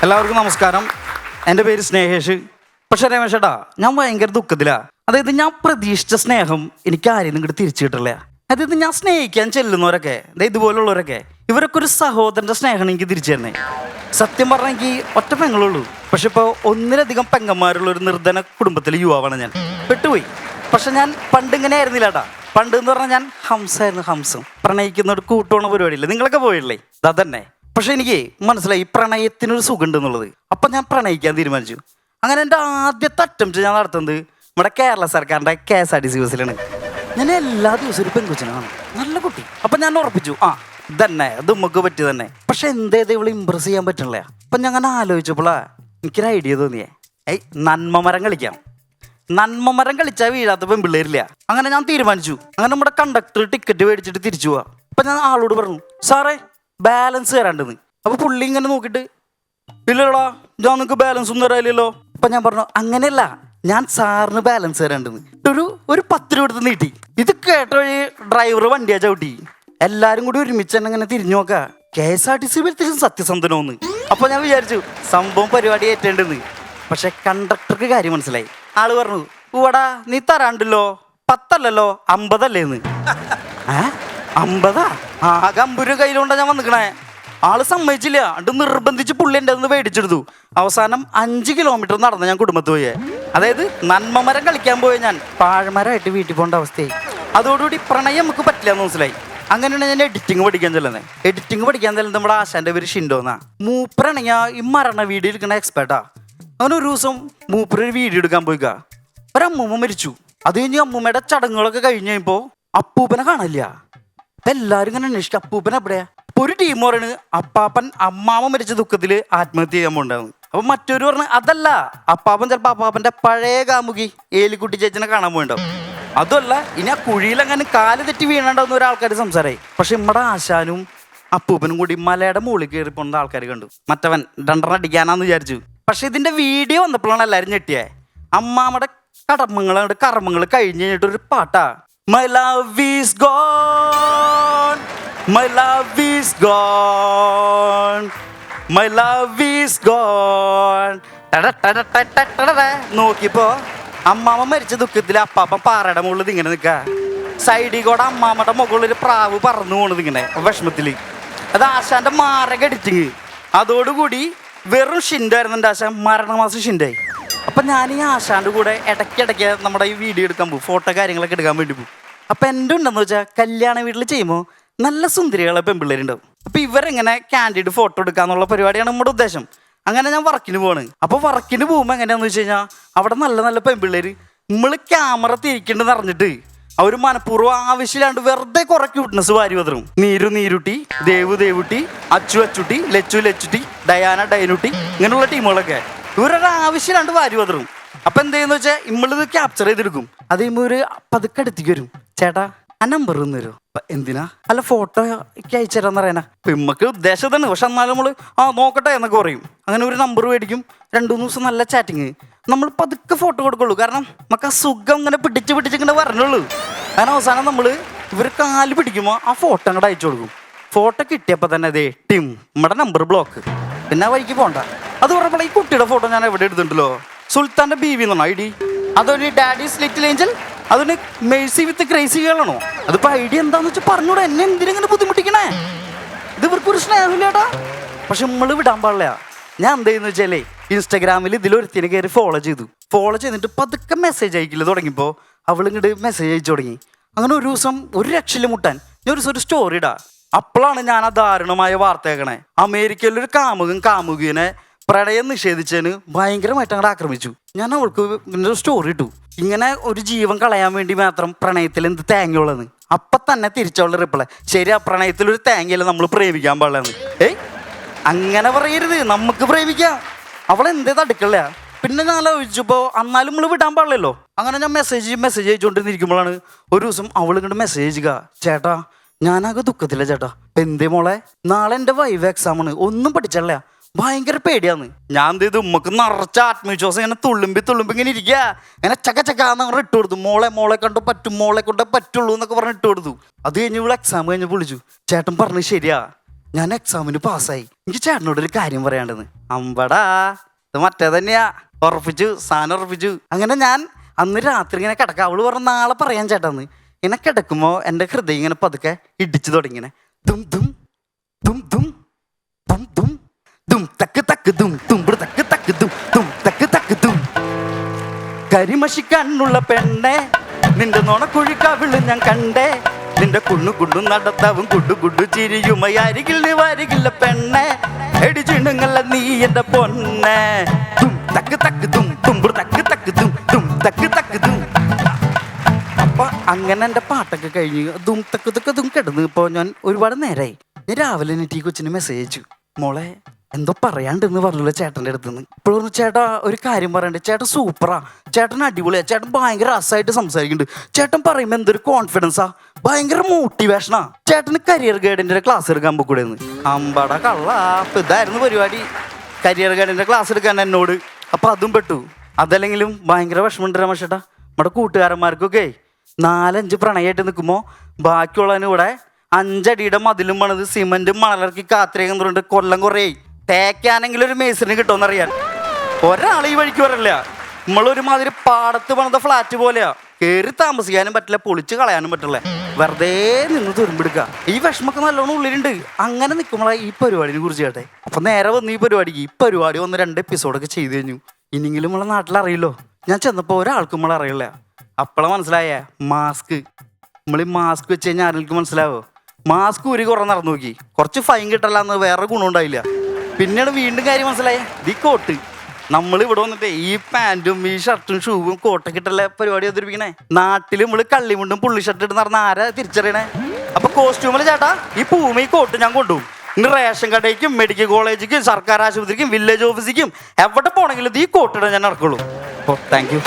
എല്ലാവർക്കും നമസ്കാരം. എൻ്റെ പേര് സ്നേഹേഷ്. പക്ഷെ രമേശേട്ടാ, ഞാൻ ഭയങ്കര ദുഃഖത്തിലാണ്. അതായത് ഞാൻ പ്രതീക്ഷിച്ച സ്നേഹം എനിക്ക് ആരെയും ഇങ്ങോട്ട് തിരിച്ചു കിട്ടില്ല. അതായത് ഞാൻ സ്നേഹിക്കാൻ ചെല്ലുന്നവരൊക്കെ, ഇതുപോലുള്ളവരൊക്കെ, ഇവരൊക്കെ ഒരു സഹോദരൻ്റെ സ്നേഹമാണ് എനിക്ക് തിരിച്ചു തരുന്നേ. സത്യം പറഞ്ഞാൽ എനിക്ക് ഒറ്റ പെങ്ങളുള്ളൂ. പക്ഷെ ഇപ്പോൾ ഒന്നിലധികം പെങ്ങന്മാരുള്ള ഒരു നിർധന കുടുംബത്തിലെ യുവാവാണ് ഞാൻ. പെട്ടുപോയി. പക്ഷെ ഞാൻ പണ്ട് ഇങ്ങനെ ആയിരുന്നില്ല കേട്ടാ. പണ്ട് എന്ന് പറഞ്ഞാൽ ഞാൻ ഹംസായിരുന്നു. ഹംസം പ്രണയിക്കുന്ന ഒരു കൂട്ടുപോണ പരിപാടിയില്ലേ, നിങ്ങളൊക്കെ പോയില്ലേ? അതന്നെ. പക്ഷെ എനിക്ക് മനസ്സിലായി പ്രണയത്തിനൊരു സുഖം ഉണ്ടെന്നുള്ളത്. അപ്പം ഞാൻ പ്രണയിക്കാൻ തീരുമാനിച്ചു. അങ്ങനെ എൻ്റെ ആദ്യത്തെ അറ്റംപ്റ്റ് ഞാൻ നടത്തുന്നത് നമ്മുടെ കേരള സർക്കാരിൻ്റെ KSRTC ബസ്സിലാണ്. ഞാൻ എല്ലാ ദിവസവും ഒരു പെൺകുച്ചിനാണ്, നല്ല കുട്ടി. അപ്പം ഞാൻ ഉറപ്പിച്ചു, ഇതന്നെ അത് നമുക്ക് പറ്റി തന്നെ. പക്ഷെ എന്തേത് ഇവളെ ഇമ്പ്രസ് ചെയ്യാൻ പറ്റണില്ല. അപ്പം ഞാൻ അങ്ങനെ ആലോചിച്ചപ്പോളാ എനിക്കൊരു ഐഡിയ തോന്നിയേ. നന്മമരം കളിക്കാം. നന്മമരം കളിച്ചാൽ വീഴാത്ത പെൺപിള്ളേരില്ല. അങ്ങനെ ഞാൻ തീരുമാനിച്ചു. അങ്ങനെ നമ്മുടെ കണ്ടക്ടർ ടിക്കറ്റ് മേടിച്ചിട്ട് തിരിച്ചു പോവാ. അപ്പം ഞാൻ ആളോട് പറഞ്ഞു, സാറേ ബാലൻസ് തരാണ്ടെന്ന്. അപ്പോൾ പുള്ളി ഇങ്ങനെ നോക്കിയിട്ട്, ഇല്ലടാ ഞാൻ നിങ്ങൾക്ക് ബാലൻസ് ഒന്നും തരാനില്ലല്ലോ. അപ്പം ഞാൻ പറഞ്ഞു, അങ്ങനെയല്ല, ഞാൻ സാറിന് ബാലൻസ് തരാണ്ടെന്ന്. ഒരു 10 രൂപ എടുത്ത് നീട്ടി. ഇത് കേട്ട വഴി ഡ്രൈവർ വണ്ടിയാ ചവിട്ടി. എല്ലാവരും കൂടി ഒരുമിച്ച് തന്നെ ഇങ്ങനെ തിരിഞ്ഞു നോക്കുക. KSRTC ബസ്സിലും സത്യസന്ധനോന്ന്. അപ്പോൾ ഞാൻ വിചാരിച്ചു സംഭവം പരിപാടി ഏറ്റേണ്ടെന്ന്. പക്ഷെ കണ്ടക്ടർക്ക് കാര്യം മനസ്സിലായി. ആള് പറഞ്ഞു, പൂവടാ നീ തരാണ്ടല്ലോ, 10 അല്ലല്ലോ 50 അല്ലേന്ന്. 50? ആകെ 50 രൂപ കയ്യിലുകൊണ്ടാണ് ഞാൻ വന്നിക്കണേ. ആള് സമ്മതിച്ചില്ല. അത് നിർബന്ധിച്ച് പുള്ളി എൻ്റെ ഒന്ന് മേടിച്ചെടുത്തു. അവസാനം 5 കിലോമീറ്റർ നടന്ന് ഞാൻ കുടുംബത്ത് പോയേ. അതായത് നന്മമരം കളിക്കാൻ പോയ ഞാൻ പാഴ്മരമായിട്ട് വീട്ടിൽ പോകേണ്ട അവസ്ഥയായി. അതോടുകൂടി പ്രണയം നമുക്ക് പറ്റില്ല എന്ന് മനസ്സിലായി. അങ്ങനെയാണ് ഞാൻ എഡിറ്റിംഗ് പഠിക്കാൻ ചെല്ലുന്നത്. എഡിറ്റിംഗ് പഠിക്കാൻ ചെല്ലുന്നത് നമ്മുടെ ആശാൻ്റെ പേര് ഷിൻഡോന്നാ. മൂപ്പരാണെങ്കിൽ ഈ മരണ വീഡിയോ എടുക്കുന്ന എക്സ്പേർട്ടാ. അങ്ങനെ ഒരു ദിവസം മൂപ്പര് ഒരു വീഡിയോ എടുക്കാൻ പോയിക്കാ. ഒരമ്മൂമ്മ മരിച്ചു. അത് കഴിഞ്ഞ് അമ്മൂമ്മയുടെ ചടങ്ങുകളൊക്കെ കഴിഞ്ഞ് കഴിയുമ്പോൾ അപ്പൂപ്പനെ കാണില്ല. അപ്പം എല്ലാവരും ഇങ്ങനെ അന്വേഷിക്കും, അപ്പൂപ്പൻ എവിടെയാ? അപ്പോൾ ഒരു ടീം പറയണ് അപ്പാപ്പൻ അമ്മാമ്മ മരിച്ച ദുഃഖത്തിൽ ആത്മഹത്യ ചെയ്യാൻ പോണ്ടാവും. അപ്പം മറ്റൊരു പറഞ്ഞ് അതല്ല, അപ്പാപ്പൻ ചിലപ്പോൾ അപ്പാപ്പൻ്റെ പഴയ കാമുകി ഏലിക്കുട്ടി ചേച്ചിനെ കാണാൻ പോയിണ്ടാവും. അതുമല്ല, ഇനി ആ കുഴിയിലെങ്ങനെ കാല് തെറ്റി വീണുണ്ടാവുന്ന ഒരാൾക്കാർ സംസാരമായി. പക്ഷെ നമ്മുടെ ആശാനും അപ്പൂപ്പനും കൂടി മലയുടെ മുകളിൽ കയറി പോകുന്ന ആൾക്കാർ കണ്ടു. മറ്റവൻ 2 അടിക്കാനാന്ന് വിചാരിച്ചു. പക്ഷെ ഇതിൻ്റെ വീഡിയോ വന്നപ്പോഴാണ് എല്ലാവരും ഞെട്ടിയേ. അമ്മാമ്മയുടെ കർമ്മങ്ങൾ കഴിഞ്ഞ് കഴിഞ്ഞിട്ടൊരു പാട്ടാ, My love is gone, my love is gone, my love is gone. നോക്കിയപ്പോ അമ്മാമ്മ മരിച്ച ദുഃഖത്തിൽ അപ്പാപ്പൻ പാറയുടെ മുകളിൽ ഇങ്ങനെ നിൽക്കുക. സൈഡിൽ കൂടെ അമ്മാമ്മയുടെ മുകളിൽ ഒരു പ്രാവ് പറന്നു പോണത് ഇങ്ങനെ വിഷമത്തിൽ. അത് ആശാന്റെ മാരക എഡിറ്റിങ്. അതോടുകൂടി വെറും ഷിൻഡായിരുന്നു എൻ്റെ ആശാൻ, മരണമാസം ഷിൻഡായി. അപ്പം ഞാൻ ഈ ആശാൻ്റെ കൂടെ ഇടയ്ക്കിടയ്ക്ക് നമ്മുടെ ഈ വീഡിയോ എടുക്കാൻ പോകും, ഫോട്ടോ കാര്യങ്ങളൊക്കെ എടുക്കാൻ വേണ്ടി പോകും. അപ്പം എൻ്റെ ഉണ്ടെന്ന് വെച്ചാൽ കല്യാണ വീട്ടിൽ ചെയ്യുമ്പോൾ നല്ല സുന്ദരികളെ പെൺപിള്ളേരുണ്ടാവും. അപ്പം ഇവരെങ്ങനെ ക്യാൻഡിഡ് ഫോട്ടോ എടുക്കാന്നുള്ള പരിപാടിയാണ് നമ്മുടെ ഉദ്ദേശം. അങ്ങനെ ഞാൻ വർക്കിന് പോവാണ്. അപ്പോൾ വർക്കിന് പോകുമ്പോൾ എങ്ങനെയാണെന്ന് വെച്ച് കഴിഞ്ഞാൽ അവിടെ നല്ല നല്ല പെൺപിള്ളേർ നമ്മൾ ക്യാമറ തിരിക്കേണ്ടെന്ന് അറിഞ്ഞിട്ട് അവർ മനഃപൂർവ്വം ആവശ്യമില്ലാണ്ട് വെറുതെ കുറെ ക്യൂട്ട്നെസ് വാരി വതറും. നീരുട്ടി, ദേവുട്ടി, അച്ചുട്ടി, ലച്ചുട്ടി, ഡയാനുട്ടി, ഇങ്ങനെയുള്ള ടീമുകളൊക്കെ ഇവരൊരു ആവശ്യമില്ലാണ്ട് വാരി വതറും. അപ്പം എന്ത് ചെയ്യുന്ന വെച്ചാൽ നമ്മളിത് ക്യാപ്ചർ ചെയ്തെടുക്കും. അത് കഴിയുമ്പോൾ ഒരു പതുക്കെ അടുത്തേക്ക് വരും. ചേട്ടാ ആ നമ്പർ ഒന്ന് തരുമോ? എന്തിനാ? അല്ല ഫോട്ടോ ഒക്കെ അയച്ചു തരാന്ന് പറയാനാ. നമുക്ക് ഉദ്ദേശം തന്നെ. പക്ഷെ എന്നാലും നമ്മൾ നോക്കട്ടെ എന്നൊക്കെ പറയും. അങ്ങനെ ഒരു നമ്പർ മേടിക്കും. 2-3 ദിവസം നല്ല ചാറ്റിങ്. നമ്മൾ പതുക്കെ ഫോട്ടോ കൊടുക്കുള്ളൂ. കാരണം നമുക്ക് ആ സുഖം ഇങ്ങനെ പിടിച്ചിങ്ങനെ വരണുള്ളൂ. അങ്ങനെ അവസാനം നമ്മൾ ഇവർ കാല് പിടിക്കുമ്പോൾ ആ ഫോട്ടോ അങ്ങോട്ട് അയച്ചു കൊടുക്കും. ഫോട്ടോ കിട്ടിയപ്പോൾ തന്നെ അതേ ടീം നമ്മുടെ നമ്പർ ബ്ലോക്ക്. പിന്നെ വഴിക്ക് പോകണ്ട. അത് പറഞ്ഞപ്പോൾ ഈ കുട്ടിയുടെ ഫോട്ടോ ഞാൻ എവിടെ എടുത്തിട്ടുണ്ടല്ലോ, സുൽത്താൻ്റെ ബീവി എന്നാണോ ID? അതൊരു ഡാഡീസ് ലിറ്റിൽ ഏഞ്ചൽ, അതൊരു മേഴ്സി വിത്ത് ക്രേസി ഗേളാണോ? അതിപ്പോൾ ഐഡിയ എന്താണെന്ന് വെച്ചാൽ പറഞ്ഞൂടെ. എന്നെ എന്തിനെങ്ങനെ ബുദ്ധിമുട്ടിക്കണേ? ഇത് ഇവർക്കൊരു സ്നേഹമില്ലേട്ടാ. പക്ഷെ നമ്മൾ വിടാൻ പാടില്ല. ഞാൻ എന്ത് ചെയ്യുന്ന വെച്ചാലേ ഇൻസ്റ്റാഗ്രാമിൽ ഇതിലൊരുത്തിനെ കയറി ഫോളോ ചെയ്തിട്ട് പതുക്കെ മെസ്സേജ് അയക്കില്ല തുടങ്ങിയപ്പോൾ അവളിങ്ങോട്ട് മെസ്സേജ് അയച്ചു തുടങ്ങി. അങ്ങനെ ഒരു ദിവസം ഒരു രക്ഷയിൽ മുട്ടാൻ ഞാൻ ഒരു ദിവസം ഒരു സ്റ്റോറി ഇടാം. അപ്പോഴാണ് ഞാൻ ആ ദാരുണമായ വാർത്ത കേൾക്കണേ. അമേരിക്കയിലൊരു കാമുകനെ പ്രണയം നിഷേധിച്ചതിന് ഭയങ്കരമായിട്ട് അങ്ങോട്ട് ആക്രമിച്ചു. ഞാൻ അവൾക്ക് ഒരു സ്റ്റോറി ഇട്ടു, ഇങ്ങനെ ഒരു ജീവൻ കളയാൻ വേണ്ടി മാത്രം പ്രണയത്തിൽ എന്ത് തേങ്ങയുള്ളതെന്ന്. അപ്പം തന്നെ തിരിച്ചവളുടെ റിപ്ലൈ, ശരി ആ പ്രണയത്തിലൊരു തേങ്ങയല്ല നമ്മൾ പ്രേമിക്കാൻ പാടില്ലെന്ന്. അങ്ങനെ പറയരുത്, നമുക്ക് പ്രേമിക്കാം. അവളെന്തേത് അടുക്കള. പിന്നെ ഞാൻ ആലോചിച്ചപ്പോൾ എന്നാലും നമ്മൾ വിടാൻ പാടില്ലല്ലോ. അങ്ങനെ ഞാൻ മെസ്സേജ് അയച്ചുകൊണ്ടിരിക്കുമ്പോഴാണ് ഒരു ദിവസം അവൾ ഇങ്ങോട്ട് മെസ്സേജ് ചെയ്യുക, ചേട്ടാ ഞാനാകെ ദുഃഖത്തില്ല ചേട്ടാ. എന്തേ മോളെ? നാളെ എൻ്റെ വൈവ് എക്സാമാണ്, ഒന്നും പഠിച്ചല്ല, ഭയങ്കര പേടിയാന്ന്. ഞാൻ എന്ത് ചെയ്തു, ഉമ്മക്ക് നിറച്ച ആത്മവിശ്വാസം ഇങ്ങനെ തുള്ളുമ്പി ഇങ്ങനെ ഇരിക്കുക. ഇങ്ങനെ ചക്കാന്ന് ഇട്ട് കൊടുത്തു. മോളെ കൊണ്ട് പറ്റും, മോളെ കൊണ്ടേ പറ്റുള്ളൂ എന്നൊക്കെ പറഞ്ഞ് ഇട്ട് കൊടുത്തു. അത് കഴിഞ്ഞ് ഇവിടെ എക്സാം കഴിഞ്ഞ് വിളിച്ചു, ചേട്ടൻ പറഞ്ഞു ശരിയാ, ഞാൻ എക്സാമിന് പാസ്സായി. എനിക്ക് ചേട്ടനോടൊരു കാര്യം പറയാണ്ടെന്ന്. അമ്പടാ, ഇത് മറ്റേ തന്നെയാ. ഉറപ്പിച്ചു, സാധനം ഉറപ്പിച്ചു. അങ്ങനെ ഞാൻ അന്ന് രാത്രി ഇങ്ങനെ കിടക്കാം. അവള് പറഞ്ഞു നാളെ പറയാൻ ചേട്ടാന്ന്. ഇങ്ങനെ കിടക്കുമ്പോ എൻ്റെ ഹൃദയം ഇങ്ങനെ പതുക്കെ ഇടിച്ചു തുടങ്ങിങ്ങനെ. ദും ദും ദും ദും ദും ദും ദും തക്ക് തക്ക് ദും തുമ്പ് തക്ക് തക്ക് ദും ദും തക്ക് തക്ക് ദും. കരിമഷി കണ്ണുള്ള പെണ്ണെ, നിന്റെ നോണക്കുഴിക്കാവിള് ഞാൻ കണ്ടേ. നിന്റെ കുണ്ണു കുണ്ണു നടത്താവും കുഡു കുഡു ചിരിയുമായി അരികിൽ നീ വരികില്ല പെണ്ണെ. എടിച്ചിണുങ്ങല്ല നീ എന്റെ പൊന്നെ. ദും തക്ക് തക്ക് ദും തുമ്പ് തക്ക് തക്ക് ദും ദും തക്ക് തക്ക് ദും. അപ്പൊ അങ്ങനെ എൻ്റെ പാട്ടൊക്കെ കഴിഞ്ഞ് ദും തക്ക് തക്ക് ദും കിടന്ന് ഇപ്പോൾ ഞാൻ ഒരുപാട് നേരമായി. ഞാൻ രാവിലെ എനിക്ക് ഈ കൊച്ചിന് മെസ്സേജ് അയച്ചു. മോളെ എന്തോ പറയാണ്ടെന്ന് പറഞ്ഞല്ലോ ചേട്ടൻ്റെ അടുത്ത് നിന്ന്. ഇപ്പോഴൊന്ന് ചേട്ടാ ഒരു കാര്യം പറയണ്ടേ, ചേട്ടൻ സൂപ്പറാ, ചേട്ടൻ അടിപൊളിയാ, ചേട്ടൻ ഭയങ്കര രസമായിട്ട് സംസാരിക്കുന്നുണ്ട്, ചേട്ടൻ പറയുമ്പോൾ എന്തൊരു കോൺഫിഡൻസാ, ഭയങ്കര മോട്ടിവേഷനാ, ചേട്ടന് കരിയർ ഗൈഡിൻ്റെ ക്ലാസ് എടുക്കാൻ പോകൂടെന്ന്. അമ്പട കള്ള, അപ്പം ഇതായിരുന്നു പരിപാടി, കരിയർ ഗൈഡിൻ്റെ ക്ലാസ് എടുക്കാൻ എന്നോട്. അപ്പം അതും പെട്ടു. അതല്ലെങ്കിലും ഭയങ്കര വിഷമമുണ്ട് രമേശേട്ടാ. നമ്മുടെ കൂട്ടുകാരന്മാർക്കൊക്കെ 4-5 പ്രണയമായിട്ട് നിൽക്കുമ്പോൾ ബാക്കിയുള്ളതിനിവിടെ 5 അടിയുടെ മതിലും പണിത് സിമെന്റും മണലിറക്കി കാത്തിരിക്കുന്നുണ്ട്. കൊല്ലം കുറേ തേക്കാനെങ്കിലും ഒരു മേസറിന് കിട്ടുമെന്നറിയാൻ. ഒരാൾ ഈ വഴിക്ക് വരില്ല. നമ്മളൊരുമാതിരി പാടത്ത് പണിത ഫ്ലാറ്റ് പോലെയാ. കയറി താമസിക്കാനും പറ്റില്ല, പൊളിച്ച് കളയാനും പറ്റില്ല, വെറുതെ നിന്ന് തുരുമ്പെടുക്കുക. ഈ വിഷമൊക്കെ നല്ലോണം ഉള്ളിലുണ്ട്. അങ്ങനെ നിൽക്കുമ്പോഴാണ് ഈ പരിപാടിനെ കുറിച്ച് കേട്ടെ. അപ്പം നേരെ വന്ന് ഈ പരിപാടിക്ക്. ഈ പരിപാടി 1-2 എപ്പിസോഡൊക്കെ ചെയ്ത് കഴിഞ്ഞു. ഇനിയെങ്കിലും നമ്മളെ നാട്ടിലറിയില്ലോ. ഞാൻ ചെന്നപ്പോൾ ഒരാൾക്കും നമ്മളെ അറിയില്ല. അപ്പോഴാണ് മനസ്സിലായ മാസ്ക്. നമ്മൾ ഈ മാസ്ക് വെച്ച് കഴിഞ്ഞാൽ ആരെങ്കിലും മനസ്സിലാവോ? മാസ്ക് ഊരി കുറേ നടന്നു നോക്കി, കുറച്ച് ഫൈൻ കിട്ടല്ല എന്ന് വേറെ ഗുണം ഉണ്ടായില്ല. പിന്നീട് വീണ്ടും കാര്യം മനസ്സിലായ ഈ കോട്ട്. നമ്മൾ ഇവിടെ വന്നിട്ട് ഈ പാൻറ്റും ഈ ഷർട്ടും ഷൂവും കോട്ടൊക്കെ ഇട്ടല്ല പരിപാടി അവതരിപ്പിക്കണേ. നാട്ടിൽ നമ്മൾ കള്ളിമുണ്ടും പുള്ളി ഷർട്ട് ഇട്ട് നടന്ന ആരാ തിരിച്ചറിയണേ? അപ്പൊ കോസ്റ്റ്യൂമിൽ ചേട്ടാ ഈ പൂമ ഈ കോട്ട് ഞാൻ കൊണ്ടുപോകും. ഇന്ന് റേഷൻ കടയ്ക്കും മെഡിക്കൽ കോളേജിക്കും സർക്കാർ ആശുപത്രിക്കും വില്ലേജ് ഓഫീസിക്കും എവിടെ പോണെങ്കിലും ഈ കോട്ടിടാൻ ഞാൻ നടക്കുള്ളൂ. ഓ താങ്ക് യു.